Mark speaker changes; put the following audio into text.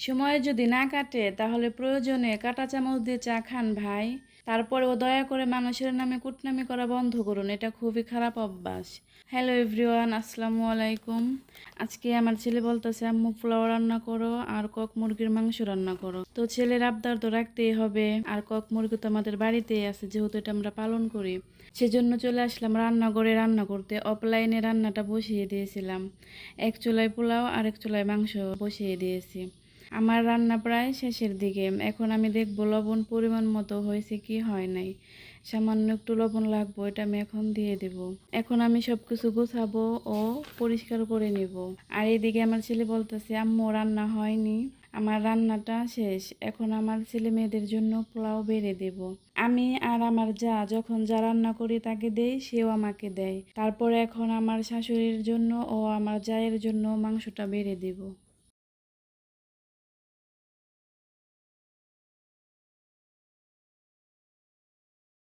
Speaker 1: সময় যদি না কাটে তাহলে প্রয়োজনে কাঁটা চামচ দিয়ে চা খান ভাই। তারপরেও দয়া করে মানুষের নামে কুটনামি করা বন্ধ করুন, এটা খুবই খারাপ অভ্যাস। হ্যালো এভরিওয়ান, আসসালামু আলাইকুম। আজকে আমার ছেলে বলতেছে আম্মু পোলাও রান্না করো আর কক মুরগির মাংস রান্না করো। তো ছেলের আবদার তো রাখতেই হবে, আর কক মুরগি তো আমাদের বাড়িতেই আছে, যেহেতু এটা আমরা পালন করি। সেজন্য চলে আসলাম রান্নাঘরে রান্না করতে। অফলাইনে রান্নাটা বসিয়ে দিয়েছিলাম, এক চুলায় পোলাও আর এক চুলায় মাংস বসিয়ে দিয়েছি। আমার রান্না প্রায় শেষের দিকে। এখন আমি দেখবো লবণ পরিমাণ মতো হয়েছে কি হয় নাই। সামান্য একটু লবণ লাগবো, এটা আমি এখন দিয়ে দেব। এখন আমি সবকিছু গুছাবো ও পরিষ্কার করে নিব। আর এদিকে আমার ছেলে বলতেছে আম্মু রান্না হয়নি। আমার রান্নাটা শেষ, এখন আমার ছেলে মেয়েদের জন্য পোলাও বেড়ে দেব। আমি আর আমার যখন যা রান্না করি তাকে দেই, সেও আমাকে দেয়। তারপরে এখন আমার শাশুড়ির জন্য ও আমার জায়ের জন্য মাংসটা বেড়ে দেব।